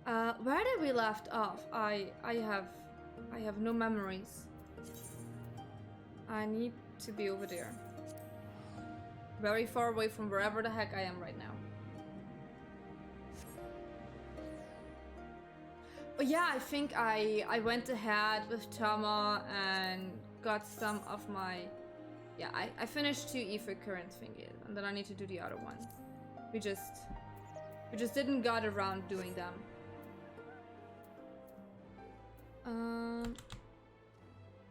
Where did we left off? I have no memories. I need to be over there. Very far away from wherever the heck I am right now. But yeah, I think I went ahead with Tama and got some of my... Yeah, I finished 2 ether current thingies, and then I need to do the other one. We just didn't got around doing them.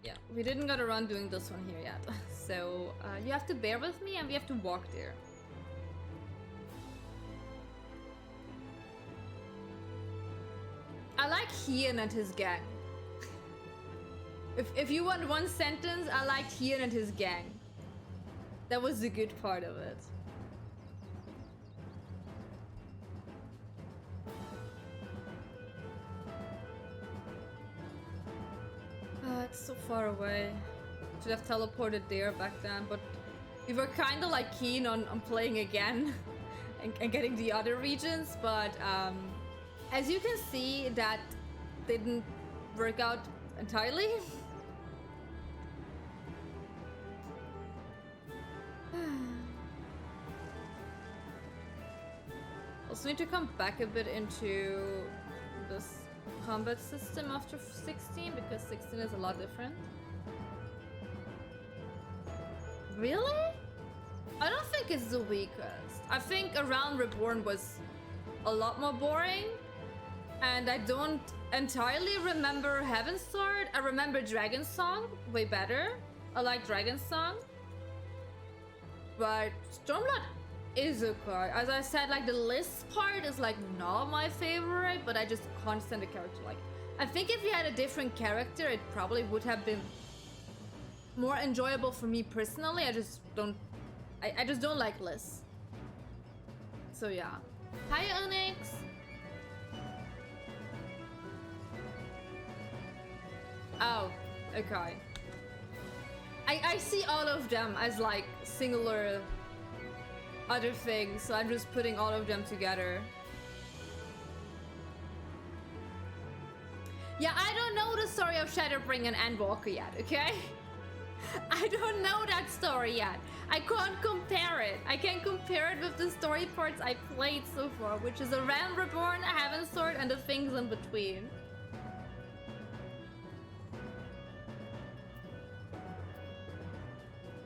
Yeah, we didn't get around doing this one here yet. So you have to bear with me and we have to walk there. I like Ian and his gang. If you want one sentence, I liked Ian and his gang. That was the good part of it. It's so far away. Should have teleported there back then, but we were kind of like keen on playing again and getting the other regions, but as you can see, that didn't work out entirely. Also need to come back a bit into this combat system after 16, because 16 is a lot different. Really? I don't think it's the weakest. I think Around Reborn was a lot more boring, and I don't entirely remember Heaven's Sword. I remember Dragon's Song way better. I like Dragon's Song, but Stormblood is okay. As I said, like the list part is like not my favorite, but I just can't stand the character. Like, I think if we had a different character, it probably would have been more enjoyable for me personally. I just don't like lists. So yeah. Hi Onyx. Oh, okay. I see all of them as like singular other things, so I'm just putting all of them together. Yeah, I don't know the story of Shadowbring and Endwalker yet, okay? I don't know that story yet. I can't compare it. I can compare it with the story parts I played so far, which is Around Reborn, Heaven's Sword, and the things in between.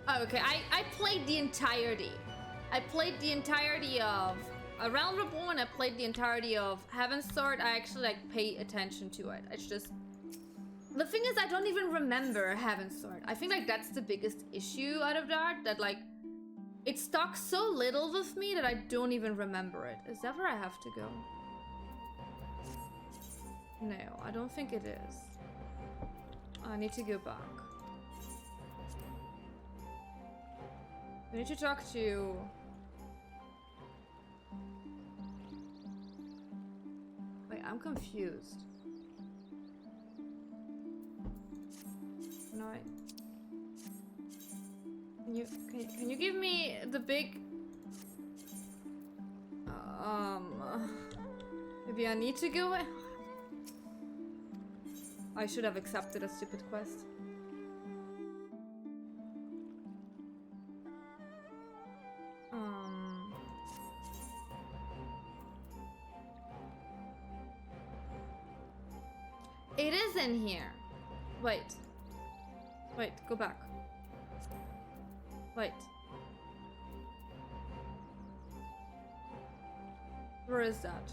Oh, okay, I played the entirety. I played the entirety of Around Reborn. I played the entirety of Heaven's Sword. I actually like pay attention to it. It's just, the thing is, I don't even remember Heaven's Sword. I think like that's the biggest issue out of that like it stuck so little with me that I don't even remember it. Is that where I have to go? No, I don't think it is. I need to go back. We need to talk to... Wait, I'm confused. No, can you give me the big... Maybe I need to go... I should have accepted a stupid quest. It is in here. Wait. Wait, go back. Wait. Where is that?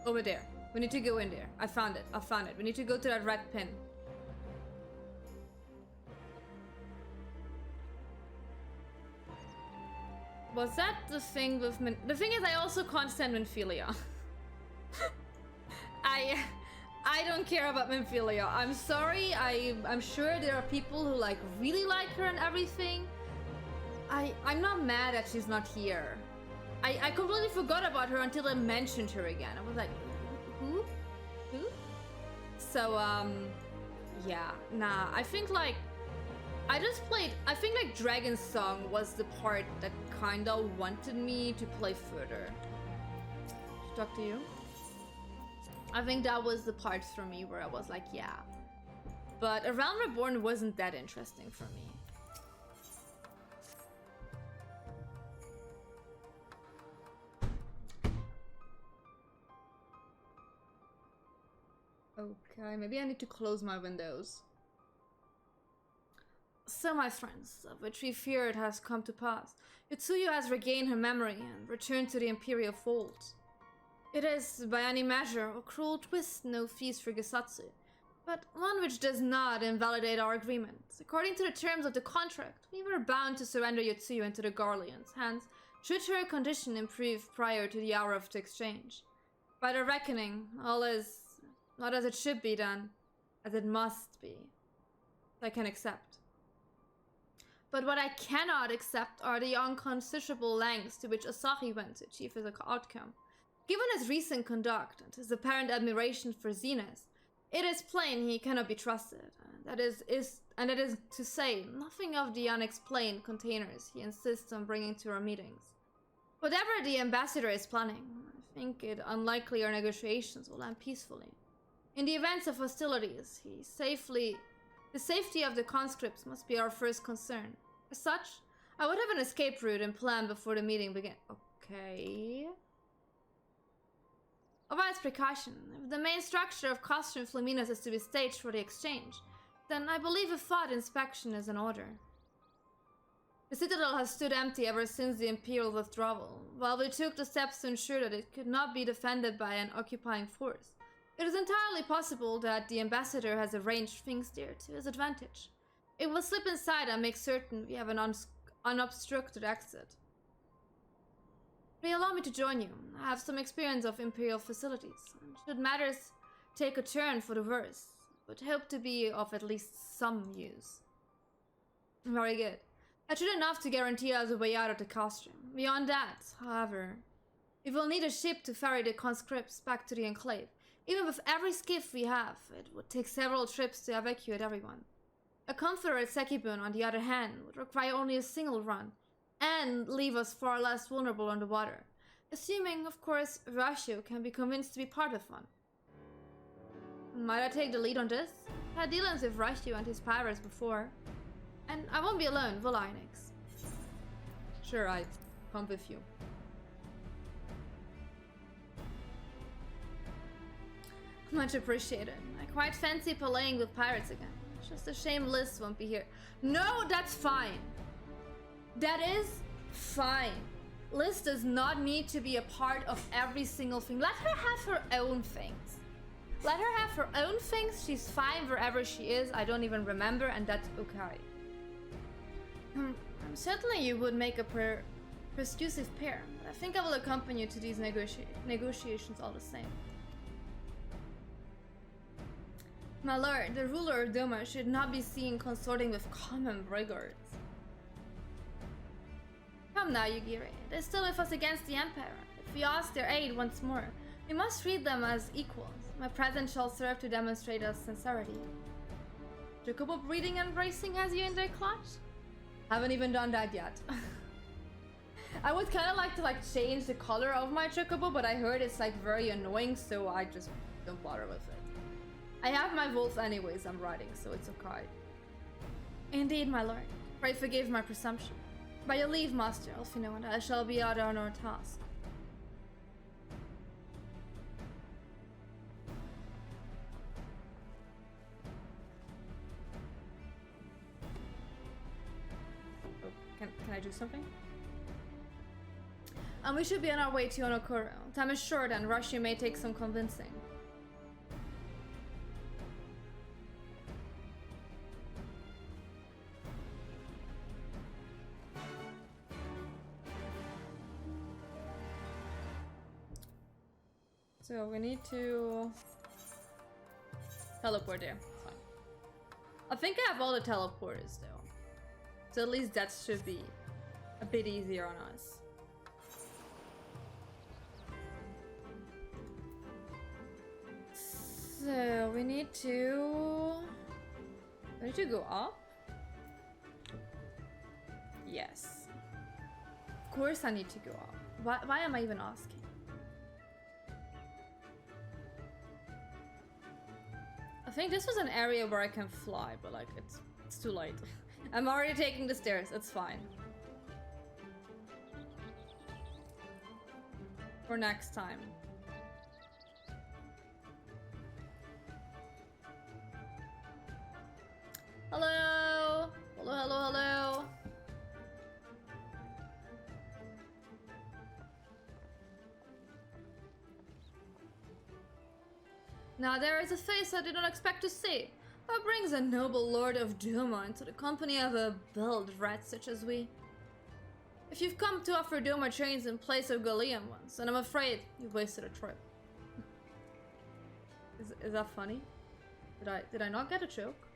Over there. We need to go in there. I found it. I found it. We need to go to that red pin. Was that the thing with the thing is, I also can't stand Minfilia. I don't care about Minfilia. I'm sorry. I'm sure there are people who like really like her and everything. I'm not mad that she's not here. I completely forgot about her until I mentioned her again. I was like, who? So yeah, nah. I think like I think like Dragon's Song was the part that kinda wanted me to play further. Talk to you. I think that was the part for me where I was like, yeah. But A Realm Reborn wasn't that interesting for me. Okay, maybe I need to close my windows. So, my friends, of which we fear it has come to pass. Yotsuyu has regained her memory and returned to the Imperial fold. It is, by any measure, a cruel twist, no feast for Gesatsu, but one which does not invalidate our agreement. According to the terms of the contract, we were bound to surrender Yotsuyu into the Garleans' hands should her condition improve prior to the hour of the exchange. By the reckoning, all is not as it should be done, as it must be. I can accept. But what I cannot accept are the unconsiderable lengths to which Asahi went to achieve his outcome. Given his recent conduct and his apparent admiration for Zenith, it is plain he cannot be trusted. That is to say nothing of the unexplained containers he insists on bringing to our meetings. Whatever the ambassador is planning, I think it unlikely our negotiations will end peacefully. In the event of hostilities, the safety of the conscripts must be our first concern. As such, I would have an escape route in plan before the meeting begins. Okay. A wise precaution. If the main structure of costume Flaminas is to be staged for the exchange, then I believe a thought inspection is in order. The citadel has stood empty ever since the Imperial withdrawal, while we took the steps to ensure that it could not be defended by an occupying force. It is entirely possible that the ambassador has arranged things there to his advantage. It will slip inside and make certain we have an unobstructed exit. Please allow me to join you. I have some experience of Imperial facilities, and should matters take a turn for the worse, but hope to be of at least some use. Very good. That should enough to guarantee us a way out of the costume. Beyond that, however, we will need a ship to ferry the conscripts back to the Enclave. Even with every skiff we have, it would take several trips to evacuate everyone. A Confederate Sekibun, on the other hand, would require only a single run, and leave us far less vulnerable on the water. Assuming, of course, Ratio can be convinced to be part of one. Might I take the lead on this? I had dealings with Ratio and his pirates before. And I won't be alone, will I, Nyx? Sure, I'd come with you. Much appreciated. I quite fancy playing with pirates again. Just a shame Liz won't be here. No, that's fine. That is fine. Liz does not need to be a part of every single thing. Let her have her own things. Let her have her own things. She's fine wherever she is. I don't even remember, and that's okay. Certainly you would make a persuasive pair, but I think I will accompany you to these negotiations all the same. My lord, the ruler of Doma should not be seen consorting with common brigands. Come now, Yugiri. They're still with us against the Empire. If we ask their aid once more, we must treat them as equals. My presence shall serve to demonstrate our sincerity. Chocobo breeding and embracing has you in their clutch? Haven't even done that yet. I would kind of like to change the color of my Chocobo, but I heard it's very annoying, so I just don't bother with it. I have my wolf anyways I'm riding, so it's okay. Indeed, my lord. Pray forgive my presumption. By your leave, Master Elfino, and I shall be out on our task. Oh, can I do something? And we should be on our way to Onokoro. Time is short and Russia may take some convincing. So we need to teleport there. Fine. I think I have all the teleporters though. So at least that should be a bit easier on us. So we need to go up. Yes. Of course I need to go up. Why am I even asking? think this was an area where I can fly, but like it's too late. I'm already taking the stairs, it's fine. For next time. Hello! Hello, hello, hello! Now there is a face I did not expect to see. What brings a noble lord of Duma into the company of a belled rat such as we? If you've come to offer Duma chains in place of Galleon ones, then I'm afraid you've wasted a trip. Is that funny? Did I not get a joke?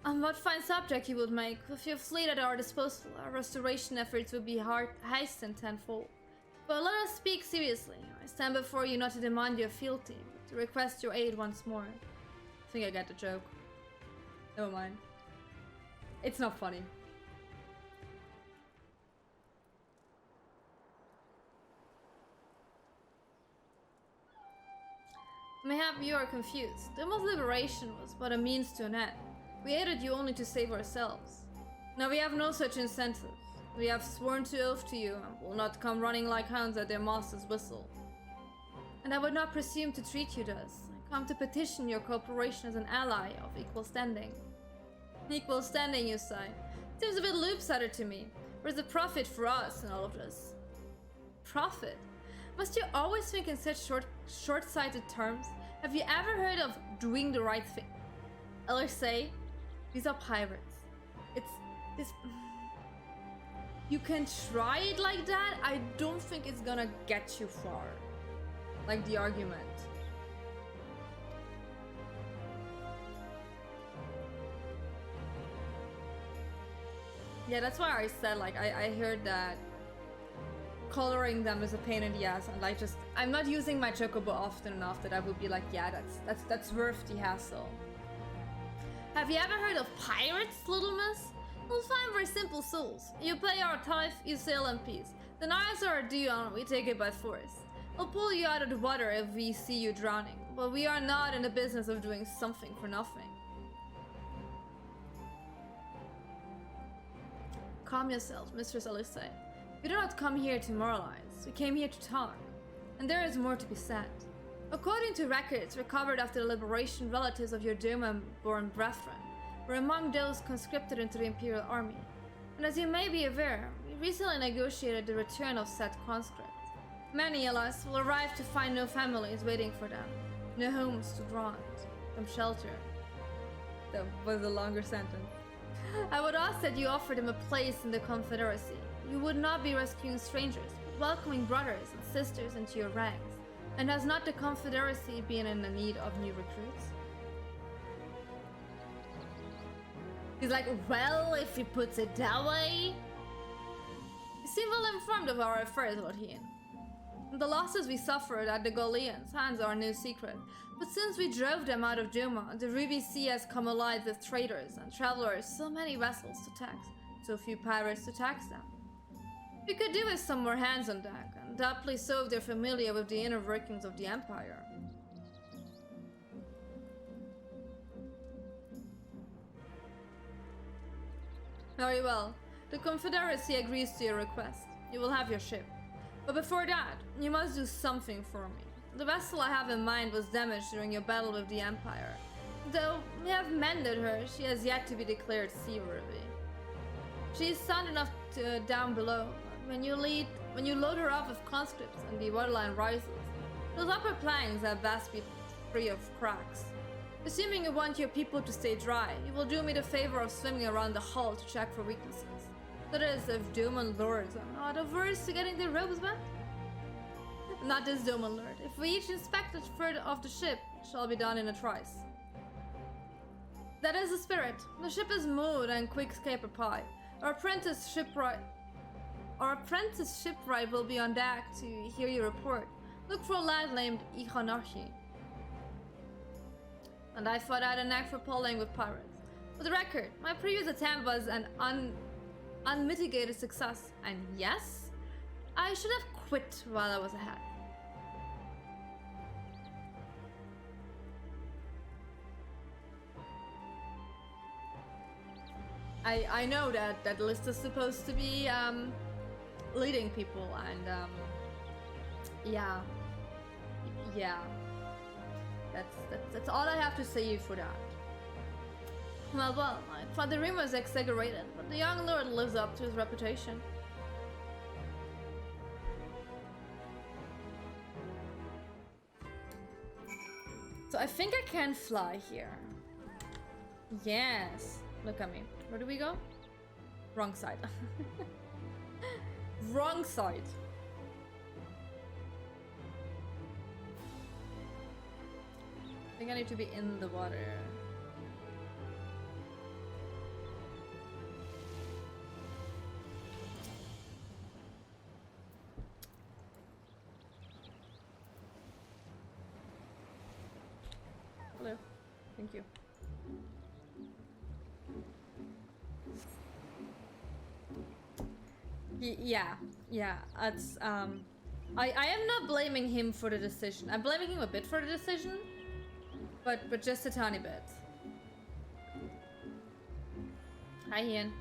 What fine subject you would make. With your fleet at our disposal, our restoration efforts would be hastened tenfold. But let us speak seriously. I stand before you not to demand your fealty, but to request your aid once more. I think I get the joke. Never mind. It's not funny. Mayhap you are confused. Duma's liberation was but a means to an end. We aided you only to save ourselves. Now we have no such incentive. We have sworn to oath to you and will not come running like hounds at their master's whistle. And I would not presume to treat you thus. I come to petition your cooperation as an ally of equal standing. Equal standing, you say? Seems a bit loop-sided to me. Where's the profit for us in all of this? Profit? Must you always think in such short-sighted terms? Have you ever heard of doing the right thing? LSA, these are pirates. It's this. You can try it like that. I don't think it's gonna get you far. Like the argument. Yeah, that's why I said like I heard that coloring them is a pain in the ass, and like just I'm not using my chocobo often enough that I would be like, yeah, that's worth the hassle. Have you ever heard of pirates, little miss? We'll find very simple souls. You pay our tithe, you sail in peace. Deny us our due and we take it by force. We'll pull you out of the water if we see you drowning, but we are not in the business of doing something for nothing. Calm yourself, Mistress Alice. We do not come here to moralize. We came here to talk. And there is more to be said. According to records recovered after the liberation, relatives of your Duma-born brethren were among those conscripted into the Imperial Army. And as you may be aware, we recently negotiated the return of said conscripts. Many, alas, will arrive to find no families waiting for them, no homes to grant them shelter. That was a longer sentence. I would ask that you offer them a place in the Confederacy. You would not be rescuing strangers, but welcoming brothers and sisters into your ranks. And has not the Confederacy been in the need of new recruits? He's like, well, if he puts it that way. You seem well informed of our affairs, Lord Hien. The losses we suffered at the Galleons' hands are no secret, but since we drove them out of Duma, the Ruby Sea has come alive with traders and travelers, so many vessels to tax, so few pirates to tax them. We could do with some more hands on deck, and doubly so if they're familiar with the inner workings of the Empire. Very well. The Confederacy agrees to your request. You will have your ship. But before that, you must do something for me. The vessel I have in mind was damaged during your battle with the Empire. Though we have mended her, she has yet to be declared seaworthy. She is sound enough to down below. When you load her up with conscripts and the waterline rises, those upper planks have best be free of cracks. Assuming you want your people to stay dry, you will do me the favor of swimming around the hull to check for weaknesses. That is, if Doman lords are not averse to getting their robes bent. Not this Doman lord. If we each inspect the further of the ship, it shall be done in a trice. That is the spirit. The ship is moored and quick caper pie. Our apprentice shipwright will be on deck to hear your report. Look for a lad named Ichanashi. And I thought I had a knack for pulling with pirates. For the record, my previous attempt was an unmitigated success, and yes, I should have quit while I was ahead. I know that that list is supposed to be leading people, and yeah, yeah. That's all I have to say for that. Well, I thought the rumors exaggerated, but the young lord lives up to his reputation. So I think I can fly here. Yes. Look at me. Where do we go? Wrong side. Wrong side. I think I need to be in the water. Hello. Thank you. Yeah, it's I am not blaming him for the decision. I'm blaming him a bit for the decision, but just a tiny bit. Hi, Ian.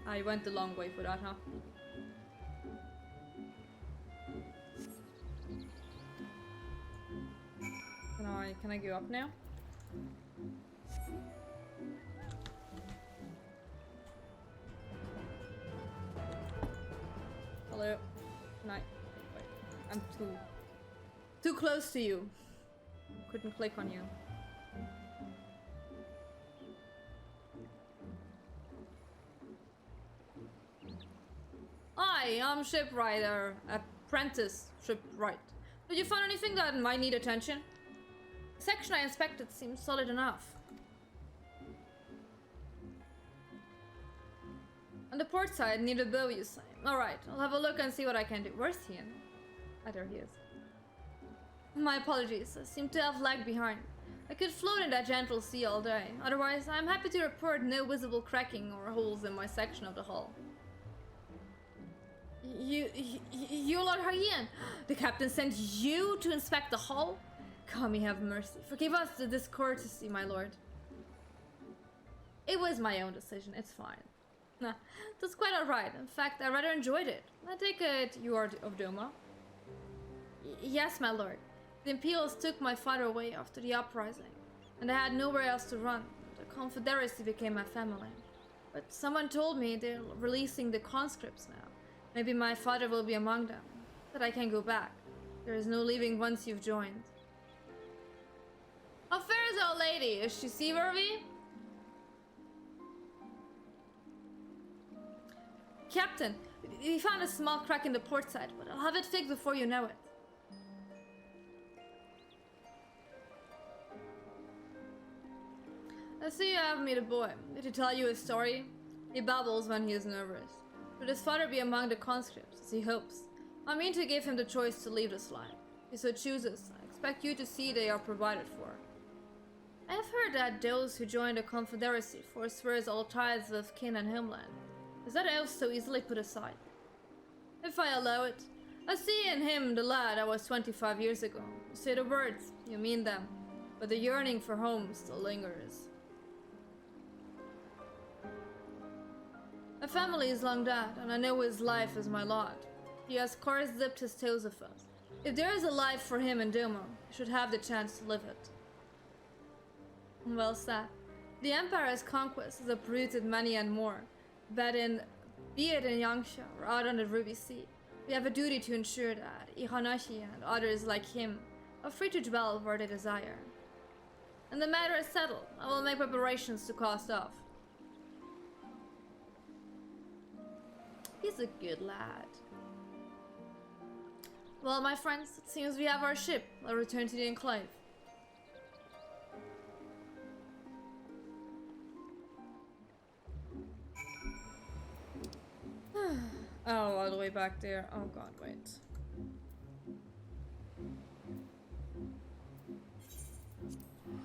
I went the long way for that, huh? Can I go up now? Hello. Can I? Wait. I'm too close to you. Couldn't click on you. Hi, I'm shipwriter, apprentice shipwright. Did you find anything that might need attention? The section I inspected seems solid enough. On the port side, near the bow, you say. Alright, I'll have a look and see what I can do. Where's Ian? Ah, there he is. My apologies, I seem to have lagged behind. I could float in that gentle sea all day. Otherwise, I'm happy to report no visible cracking or holes in my section of the hull. You Lord Ian? The captain sent you to inspect the hull? God may have mercy. Forgive us the discourtesy, my lord. It was my own decision, it's fine. Nah, that's quite alright. In fact, I rather enjoyed it. I take it you are of Doma? Yes, my lord. The Imperials took my father away after the uprising, and I had nowhere else to run. The Confederacy became my family. But someone told me they're releasing the conscripts now. Maybe my father will be among them. But I can go back. There is no leaving once you've joined. How fair is our lady? Is she seaworthy? Captain, we found a small crack in the port side, but I'll have it fixed before you know it. I see you have met a boy. Did he tell you a story? He babbles when he is nervous. Should his father be among the conscripts, as he hopes? I mean to give him the choice to leave this life. If he so chooses, I expect you to see they are provided for. I have heard that those who join the Confederacy forswears all ties with kin and homeland. Is that oath so easily put aside? If I allow it, I see in him the lad I was 25 years ago. You say the words, you mean them, but the yearning for home still lingers. My family is long dead, and I know his life is my lot. He has course dipped his toes of us. If there is a life for him in Doma, he should have the chance to live it. Well said. The Empire's conquest has uprooted many and more, be it in Yangsha or out on the Ruby Sea. We have a duty to ensure that Ihanashi and others like him are free to dwell where they desire. And the matter is settled. I will make preparations to cast off. He's a good lad. Well, my friends, it seems we have our ship. I'll return to the Enclave. Oh, all the way back there. Oh god, wait.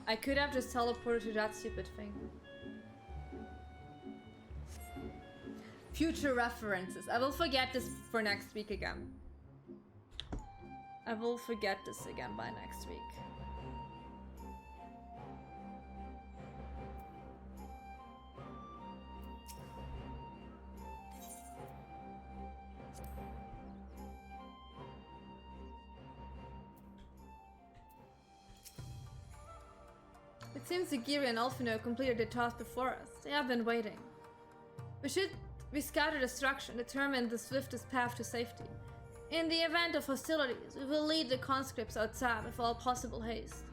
I could have just teleported to that stupid thing. Future references. I will forget this for next week again. I will forget this again by next week. It seems Zagiri and Alfino completed the task before us. They have been waiting. We scatter destruction, determine the swiftest path to safety. In the event of hostilities, we will lead the conscripts outside with all possible haste.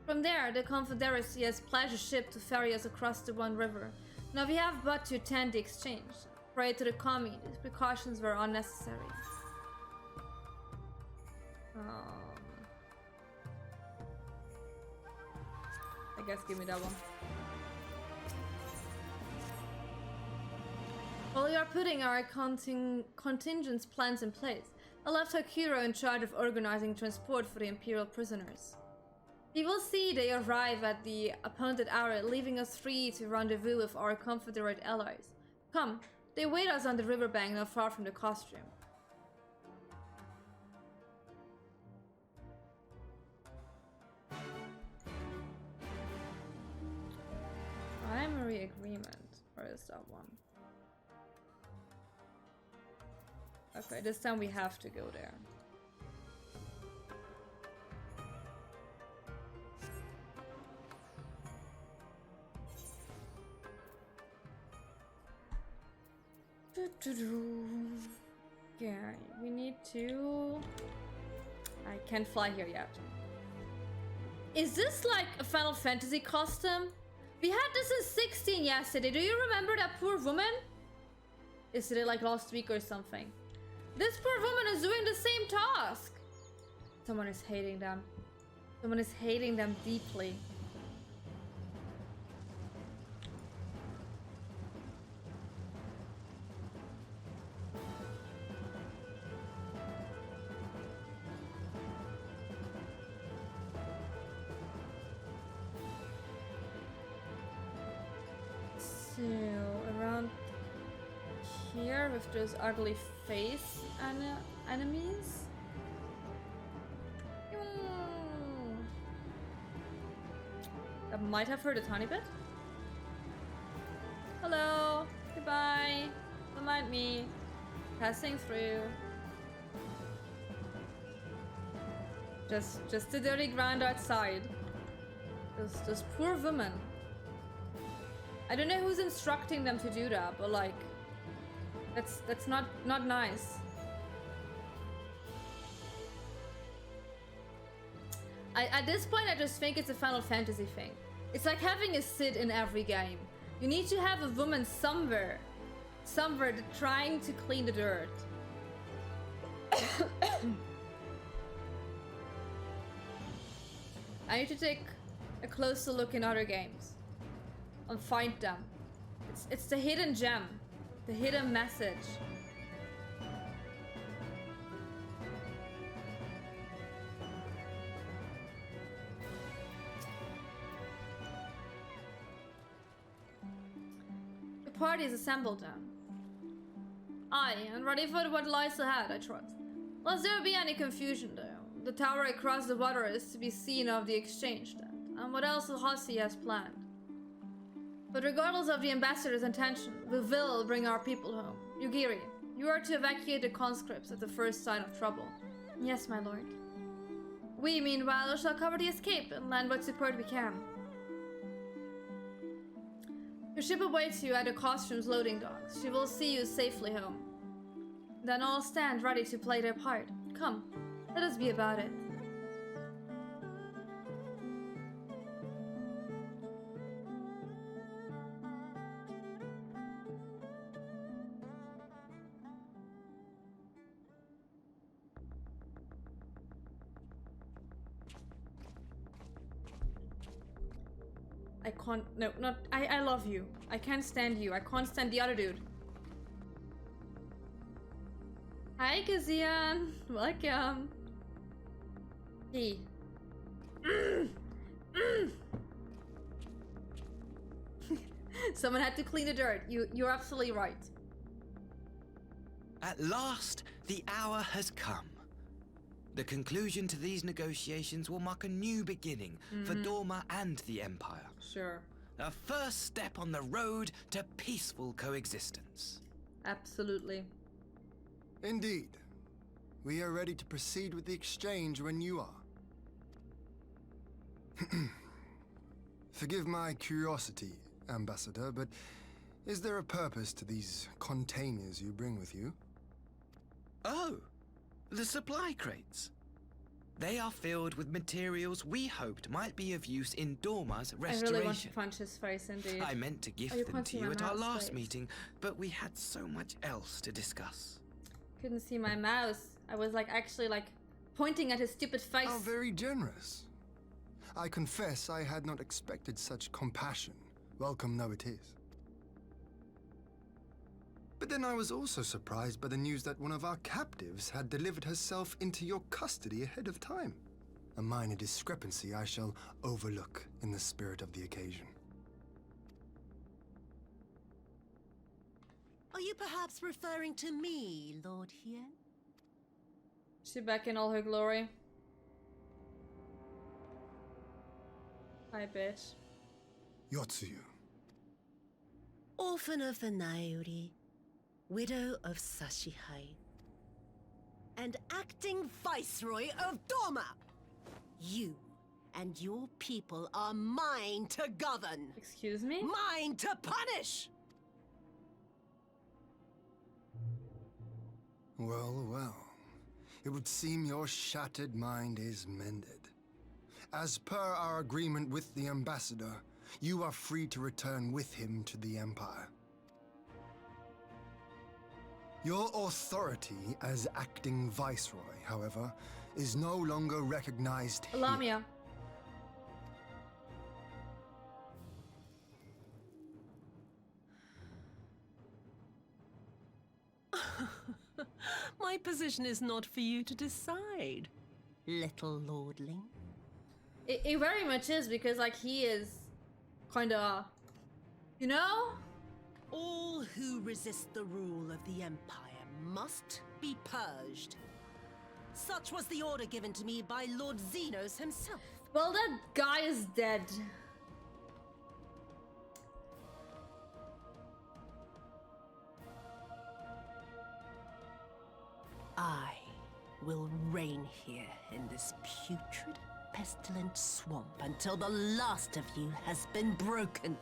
From there, the Confederacy has pledged a ship to ferry us across the One River. Now we have but to attend the exchange. Pray to the commie, these precautions were unnecessary. I guess give me that one. While we are putting our contingent plans in place, I left Hakuro in charge of organizing transport for the Imperial prisoners. We will see they arrive at the appointed hour, leaving us free to rendezvous with our Confederate allies. Come, they wait us on the riverbank not far from the costume. Primary Agreement. Where is that one? Okay, this time we have to go there. Yeah, we need to... I can't fly here yet. Is this like a Final Fantasy costume? We had this in 16 yesterday. Do you remember that poor woman? Is it like last week or something? This poor woman is doing the same task. Someone is hating them. Someone is hating them deeply. So, around here with those ugly face enemies. That might have hurt a tiny bit. Hello, goodbye. Don't mind me. Passing through. Just the dirty ground outside. Those poor women. I don't know who's instructing them to do that, but like, that's not nice. At this point, I just think it's a Final Fantasy thing. It's like having a Cid in every game. You need to have a woman somewhere trying to clean the dirt. I need to take a closer look in other games and find them. It's the hidden gem, the hidden message. The party is assembled now. Aye, and ready for what lies ahead, I trust. Lest there be any confusion though, the tower across the water is to be seen of the exchange then, and what else Hossi has planned. But regardless of the ambassador's intention, we will bring our people home. Yugiri, you are to evacuate the conscripts at the first sign of trouble. Yes, my lord. We, meanwhile, shall cover the escape and lend what support we can. Your ship awaits you at the costume's loading docks. She will see you safely home. Then all stand ready to play their part. Come, let us be about it. I can't, no, not, I love you. I can't stand you. I can't stand the other dude. Hi, Kazian. Welcome. Hey. Someone had to clean the dirt. You're absolutely right. At last, the hour has come. The conclusion to these negotiations will mark a new beginning for Dorma and the Empire. Sure. A first step on the road to peaceful coexistence. Absolutely. Indeed. We are ready to proceed with the exchange when you are. Forgive my curiosity, Ambassador, but is there a purpose to these containers you bring with you? Oh, the supply crates. They are filled with materials we hoped might be of use in Dorma's I restoration. really want to punch his face, indeed. I meant to gift Oh, you them can't to see you my at our mouse, last wait. meeting, but we had so much else to discuss. Couldn't see my mouse. I was like actually like pointing at his stupid face. How very generous. I confess I had not expected such compassion, welcome though it is. But then I was also surprised by the news that one of our captives had delivered herself into your custody ahead of time. A minor discrepancy I shall overlook in the spirit of the occasion. Are you perhaps referring to me, Lord Hien? She back in all her glory. Hi, bitch. Yotsuyu. Orphan of the Naori, widow of Sashihai, and acting Viceroy of Dorma. You and your people are mine to govern, Excuse me? mine to punish! Well, well. It would seem your shattered mind is mended. As per our agreement with the Ambassador, you are free to return with him to the Empire. Your authority as acting Viceroy, however, is no longer recognized here. Lamia. My position is not for you to decide, little lordling. It very much is because like he is kinda, you know? All who resist the rule of the Empire must be purged. Such was the order given to me by Lord Xenos himself. Well, that guy is dead. I will reign here in this putrid, pestilent swamp until the last of you has been broken.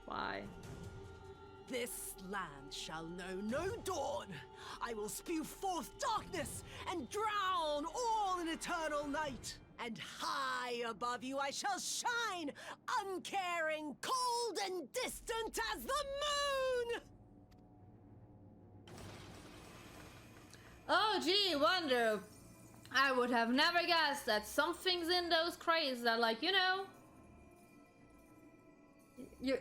Why? This land shall know no dawn. I will spew forth darkness and drown all in eternal night. And high above you I shall shine, uncaring, cold and distant as the moon! Oh, gee, wonder. I would have never guessed that some things in those crates that, like, you know.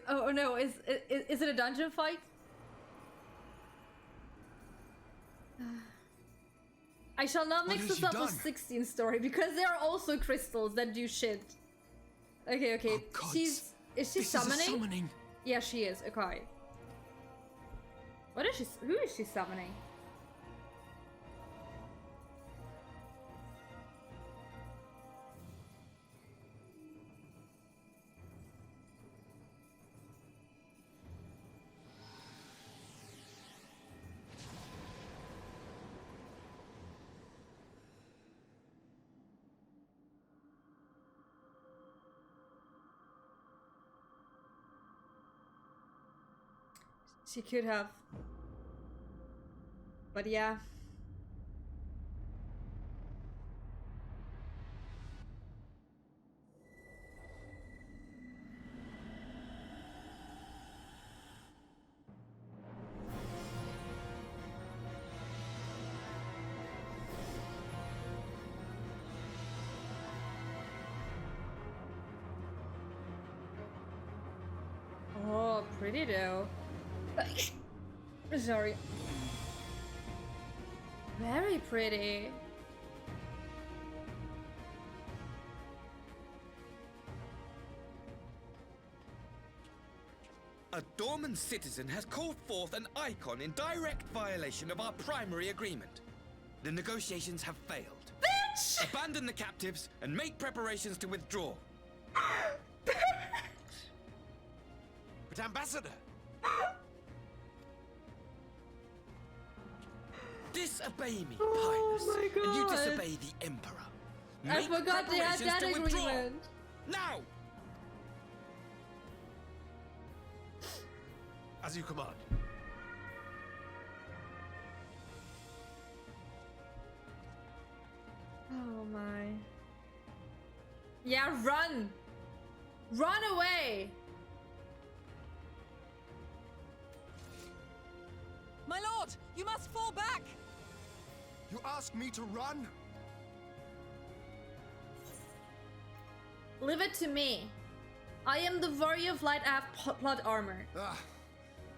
Oh no, is it a dungeon fight? I shall not What mix has this she up with done? 16 story because there are also crystals that do shit. Okay, okay. Oh, gods. Is she This summoning? is a summoning. Yeah, she is. Okay. What is she? Who is she summoning? She could have. But yeah. Oh, pretty though. Sorry. Very pretty. A Dorman citizen has called forth an icon in direct violation of our primary agreement. The negotiations have failed. Bitch! Abandon the captives and make preparations to withdraw. But Ambassador! This Obey me, Oh Pilus, my and you God. disobey the Emperor. I Make forgot they had preparations that to withdraw. agreement. Now! As you command. Oh my. Yeah, run! Run away! My lord, you must fall back! You ask me to run? Leave it to me. I am the warrior of light. I have plot armor. Ah,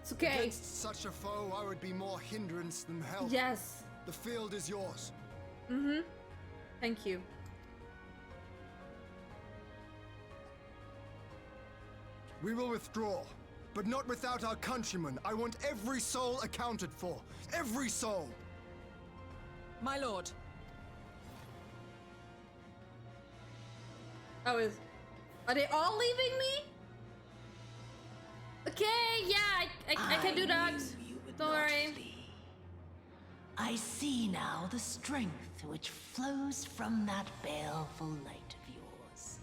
It's okay. against such a foe, I would be more hindrance than help. Yes. The field is yours. Mm-hmm. Thank you. We will withdraw, but not without our countrymen. I want every soul accounted for. Every soul! My lord. Oh, are they all leaving me? Okay, yeah, I can do that. Don't worry. I see now the strength which flows from that baleful light of yours.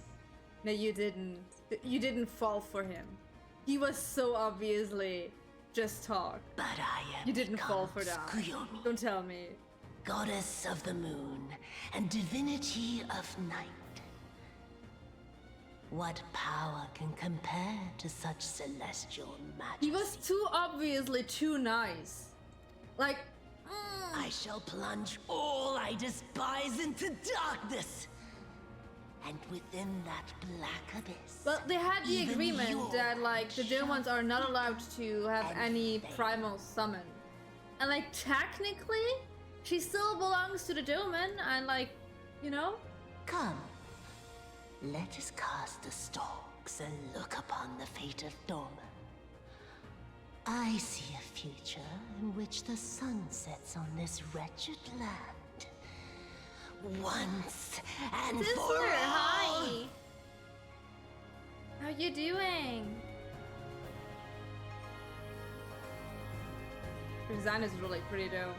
No, you didn't. You didn't fall for him. He was so obviously just talk. But I am You didn't fall for that. Conscripts, Don't tell me. goddess of the moon and divinity of night. What power can compare to such celestial majesty? He was too obviously too nice. Like, I shall plunge all I despise into darkness. And within that black abyss. well, they had the even agreement your that like the shall demons are not allowed to have and any fade. primal summon, and like technically, she still belongs to the Doman, and like, you know. Come, let us cast the stalks and look upon the fate of Dorma. I see a future in which the sun sets on this wretched land. Once and for Sister, all. hi. How you doing? Her design is really pretty though.